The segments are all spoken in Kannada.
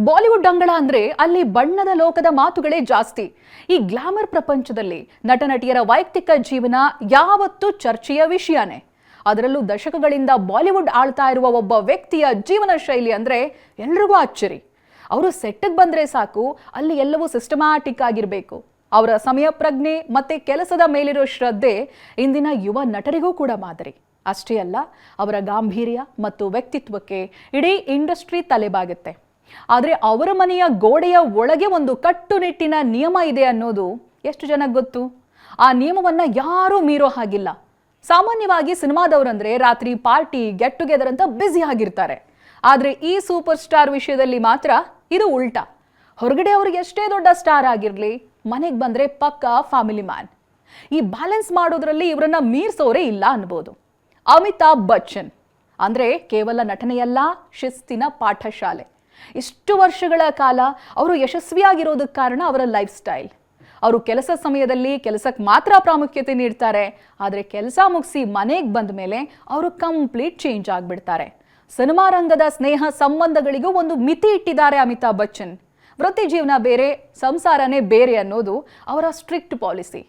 ಬಾಲಿವುಡ್ ಅಂಗಳ ಅಂದ್ರೆ ಅಲ್ಲಿ ಬಣ್ಣದ ಲೋಕದ ಮಾತುಗಳೇ ಜಾಸ್ತಿ. ಈ ಗ್ಲಾಮರ್ ಪ್ರಪಂಚದಲ್ಲಿ ನಟ ನಟಿಯರ ವೈಯಕ್ತಿಕ ಜೀವನ ಯಾವತ್ತೂ ಚರ್ಚೆಯ ವಿಷಯನೇ. ಅದರಲ್ಲೂ ದಶಕಗಳಿಂದ ಬಾಲಿವುಡ್ ಆಳ್ತಾ ಇರುವ ಒಬ್ಬ ವ್ಯಕ್ತಿಯ ಜೀವನ ಶೈಲಿ ಅಂದ್ರೆ ಎಲ್ರಿಗೂ ಅಚ್ಚರಿ. ಅವರು ಸೆಟ್ಗೆ ಬಂದ್ರೆ ಸಾಕು, ಅಲ್ಲಿ ಎಲ್ಲವೂ ಸಿಸ್ಟಮ್ಯಾಟಿಕ್ ಆಗಿರಬೇಕು. ಅವರ ಸಮಯ ಪ್ರಜ್ಞೆ ಮತ್ತೆ ಕೆಲಸದ ಮೇಲಿರೋ ಶ್ರದ್ಧೆ ಇಂದಿನ ಯುವ ನಟರಿಗೂ ಕೂಡ ಮಾದರಿ. ಅಷ್ಟೇ ಅಲ್ಲ, ಅವರ ಗಾಂಭೀರ್ಯ ಮತ್ತು ವ್ಯಕ್ತಿತ್ವಕ್ಕೆ ಇಡೀ ಇಂಡಸ್ಟ್ರಿ ತಲೆಬಾಗುತ್ತೆ. ಆದರೆ ಅವರ ಮನೆಯ ಗೋಡೆಯ ಒಳಗೆ ಒಂದು ಕಟ್ಟುನಿಟ್ಟಿನ ನಿಯಮ ಇದೆ ಅನ್ನೋದು ಎಷ್ಟು ಜನಕ್ಕೆ ಗೊತ್ತು? ಆ ನಿಯಮವನ್ನ ಯಾರೂ ಮೀರೋ ಹಾಗಿಲ್ಲ. ಸಾಮಾನ್ಯವಾಗಿ ಸಿನಿಮಾದವರಂದ್ರೆ ರಾತ್ರಿ ಪಾರ್ಟಿ, ಗೆಟ್ ಟುಗೆದರ್ ಅಂತ ಬ್ಯುಸಿ ಆಗಿರ್ತಾರೆ. ಆದರೆ ಈ ಸೂಪರ್ ಸ್ಟಾರ್ ವಿಷಯದಲ್ಲಿ ಮಾತ್ರ ಇದು ಉಲ್ಟಾ. ಹೊರಗಡೆ ಅವ್ರಿಗೆ ಎಷ್ಟೇ ದೊಡ್ಡ ಸ್ಟಾರ್ ಆಗಿರಲಿ, ಮನೆಗೆ ಬಂದ್ರೆ ಪಕ್ಕಾ ಫ್ಯಾಮಿಲಿ ಮ್ಯಾನ್. ಈ ಬ್ಯಾಲೆನ್ಸ್ ಮಾಡೋದ್ರಲ್ಲಿ ಇವರನ್ನ ಮೀರ್ಸೋರೇ ಇಲ್ಲ ಅನ್ಬೋದು. ಅಮಿತಾಬ್ ಬಚ್ಚನ್ ಅಂದ್ರೆ ಕೇವಲ ನಟನೆಯಲ್ಲ, ಶಿಸ್ತಿನ ಪಾಠಶಾಲೆ. ಇಷ್ಟು ವರ್ಷಗಳ ಕಾಲ ಅವರು ಯಶಸ್ವಿಯಾಗಿರೋದಕ್ಕೆ ಕಾರಣ ಅವರ ಲೈಫ್ ಸ್ಟೈಲ್. ಅವರು ಕೆಲಸ ಸಮಯದಲ್ಲಿ ಕೆಲಸಕ್ಕೆ ಮಾತ್ರ ಪ್ರಾಮುಖ್ಯತೆ ನೀಡ್ತಾರೆ, ಆದರೆ ಕೆಲಸ ಮುಗಿಸಿ ಮನೆಗೆ ಬಂದ ಮೇಲೆ ಅವರು ಕಂಪ್ಲೀಟ್ ಚೇಂಜ್ ಆಗಿಬಿಡ್ತಾರೆ. ಸಿನಿಮಾ ರಂಗದ ಸ್ನೇಹ ಸಂಬಂಧಗಳಿಗೂ ಒಂದು ಮಿತಿ ಇಟ್ಟಿದ್ದಾರೆ ಅಮಿತಾಬ್ ಬಚ್ಚನ್. ವೃತ್ತಿ ಜೀವನ ಬೇರೆ, ಸಂಸಾರನೇ ಬೇರೆ ಅನ್ನೋದು ಅವರ ಸ್ಟ್ರಿಕ್ಟ್ ಪಾಲಿಸಿ.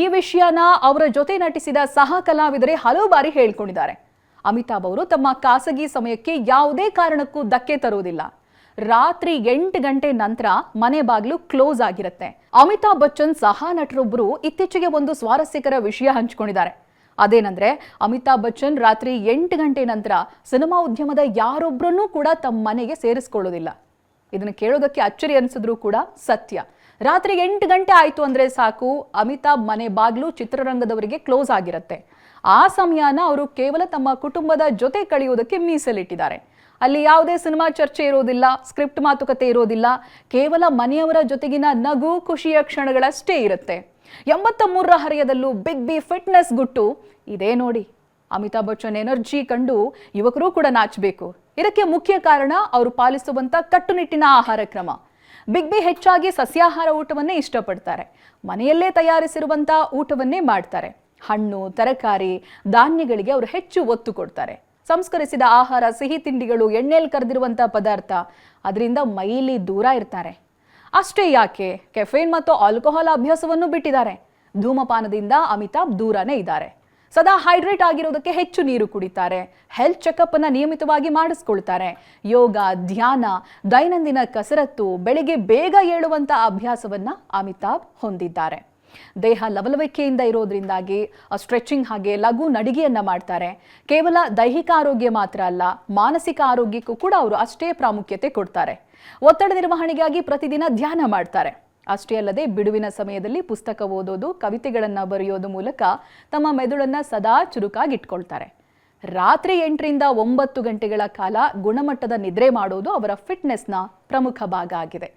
ಈ ವಿಷಯನ ಅವರ ಜೊತೆ ನಟಿಸಿದ ಸಹ ಕಲಾವಿದರೇ ಹಲವು ಬಾರಿ ಹೇಳ್ಕೊಂಡಿದ್ದಾರೆ. ಅಮಿತಾಬ್ ಅವರು ತಮ್ಮ ಖಾಸಗಿ ಸಮಯಕ್ಕೆ ಯಾವುದೇ ಕಾರಣಕ್ಕೂ ಧಕ್ಕೆ ತರುವುದಿಲ್ಲ. ರಾತ್ರಿ 8 ಗಂಟೆ ನಂತರ ಮನೆ ಬಾಗಿಲು ಕ್ಲೋಸ್ ಆಗಿರುತ್ತೆ. ಅಮಿತಾಬ್ ಬಚ್ಚನ್ ಸಹ ನಟರೊಬ್ಬರು ಇತ್ತೀಚೆಗೆ ಒಂದು ಸ್ವಾರಸ್ಯಕರ ವಿಷಯ ಹಂಚಿಕೊಂಡಿದ್ದಾರೆ. ಅದೇನಂದ್ರೆ, ಅಮಿತಾಬ್ ಬಚ್ಚನ್ ರಾತ್ರಿ 8 ಗಂಟೆ ನಂತರ ಸಿನಿಮಾ ಉದ್ಯಮದ ಯಾರೊಬ್ಬರನ್ನೂ ಕೂಡ ತಮ್ಮ ಮನೆಗೆ ಸೇರಿಸ್ಕೊಳ್ಳೋದಿಲ್ಲ. ಇದನ್ನು ಕೇಳೋದಕ್ಕೆ ಅಚ್ಚರಿ ಅನಿಸಿದ್ರು ಕೂಡ ಸತ್ಯ. ರಾತ್ರಿ 8 ಗಂಟೆ ಆಯ್ತು ಅಂದ್ರೆ ಸಾಕು, ಅಮಿತಾಬ್ ಮನೆ ಬಾಗಿಲು ಚಿತ್ರರಂಗದವರಿಗೆ ಕ್ಲೋಸ್ ಆಗಿರುತ್ತೆ. ಆ ಸಮಯನ ಅವರು ಕೇವಲ ತಮ್ಮ ಕುಟುಂಬದ ಜೊತೆ ಕಳೆಯೋದಕ್ಕೆ ಮೀಸಲಿಟ್ಟಿದ್ದಾರೆ. ಅಲ್ಲಿ ಯಾವುದೇ ಸಿನಿಮಾ ಚರ್ಚೆ ಇರೋದಿಲ್ಲ, ಸ್ಕ್ರಿಪ್ಟ್ ಮಾತುಕತೆ ಇರೋದಿಲ್ಲ, ಕೇವಲ ಮನೆಯವರ ಜೊತೆಗಿನ ನಗು ಖುಷಿಯ ಕ್ಷಣಗಳಷ್ಟೇ ಇರುತ್ತೆ. 83ರ ಹರೆಯದಲ್ಲೂ ಬಿಗ್ ಬಿ ಫಿಟ್ನೆಸ್ ಗುಟ್ಟು ಇದೇ ನೋಡಿ. ಅಮಿತಾಬ್ ಬಚ್ಚನ್ ಎನರ್ಜಿ ಕಂಡು ಯುವಕರು ಕೂಡ ನಾಚಬೇಕು. ಇದಕ್ಕೆ ಮುಖ್ಯ ಕಾರಣ ಅವರು ಪಾಲಿಸುವಂತ ಕಟ್ಟುನಿಟ್ಟಿನ ಆಹಾರ ಕ್ರಮ. ಬಿಗ್ ಬಿ ಹೆಚ್ಚಾಗಿ ಸಸ್ಯಾಹಾರ ಊಟವನ್ನೇ ಇಷ್ಟಪಡ್ತಾರೆ. ಮನೆಯಲ್ಲೇ ತಯಾರಿಸಿರುವಂತ ಊಟವನ್ನೇ ಮಾಡ್ತಾರೆ. ಹಣ್ಣು, ತರಕಾರಿ, ಧಾನ್ಯಗಳಿಗೆ ಅವರು ಹೆಚ್ಚು ಒತ್ತು ಕೊಡ್ತಾರೆ. ಸಂಸ್ಕರಿಸಿದ ಆಹಾರ, ಸಿಹಿ ತಿಂಡಿಗಳು, ಎಣ್ಣೆಯಲ್ಲಿ ಕರೆದಿರುವಂತಹ ಪದಾರ್ಥ, ಅದರಿಂದ ಮೈಲಿ ದೂರ ಇರ್ತಾರೆ. ಅಷ್ಟೇ ಯಾಕೆ, ಕೆಫೇನ್ ಮತ್ತು ಆಲ್ಕೋಹಾಲ್ ಅಭ್ಯಾಸವನ್ನು ಬಿಟ್ಟಿದ್ದಾರೆ. ಧೂಮಪಾನದಿಂದ ಅಮಿತಾಬ್ ದೂರನೇ ಇದ್ದಾರೆ. ಸದಾ ಹೈಡ್ರೇಟ್ ಆಗಿರೋದಕ್ಕೆ ಹೆಚ್ಚು ನೀರು ಕುಡಿತಾರೆ. ಹೆಲ್ತ್ ಚೆಕಪ್ ಅನ್ನ ನಿಯಮಿತವಾಗಿ ಮಾಡಿಸ್ಕೊಳ್ತಾರೆ. ಯೋಗ, ಧ್ಯಾನ, ದೈನಂದಿನ ಕಸರತ್ತು, ಬೆಳಿಗ್ಗೆ ಬೇಗ ಏಳುವಂತ ಅಭ್ಯಾಸವನ್ನ ಅಮಿತಾಬ್ ಹೊಂದಿದ್ದಾರೆ. ದೇಹ ಲವಲವಿಕೆಯಿಂದ ಇರೋದ್ರಿಂದಾಗಿ ಸ್ಟ್ರೆಚಿಂಗ್ ಹಾಗೆ ಲಘು ನಡಿಗೆಯನ್ನ ಮಾಡ್ತಾರೆ. ಕೇವಲ ದೈಹಿಕ ಆರೋಗ್ಯ ಮಾತ್ರ ಅಲ್ಲ, ಮಾನಸಿಕ ಆರೋಗ್ಯಕ್ಕೂ ಕೂಡ ಅವರು ಅಷ್ಟೇ ಪ್ರಾಮುಖ್ಯತೆ ಕೊಡ್ತಾರೆ. ಒತ್ತಡ ನಿರ್ವಹಣೆಗಾಗಿ ಪ್ರತಿದಿನ ಧ್ಯಾನ ಮಾಡ್ತಾರೆ. ಅಷ್ಟೇ ಅಲ್ಲದೆ ಬಿಡುವಿನ ಸಮಯದಲ್ಲಿ ಪುಸ್ತಕ ಓದೋದು, ಕವಿತೆಗಳನ್ನ ಬರೆಯೋದು ಮೂಲಕ ತಮ್ಮ ಮೆದುಳನ್ನ ಸದಾ ಚುರುಕಾಗಿಟ್ಕೊಳ್ತಾರೆ. ರಾತ್ರಿ 8ರಿಂದ 9 ಗಂಟೆಗಳ ಕಾಲ ಗುಣಮಟ್ಟದ ನಿದ್ರೆ ಮಾಡೋದು ಅವರ ಫಿಟ್ನೆಸ್ನ ಪ್ರಮುಖ ಭಾಗ ಆಗಿದೆ.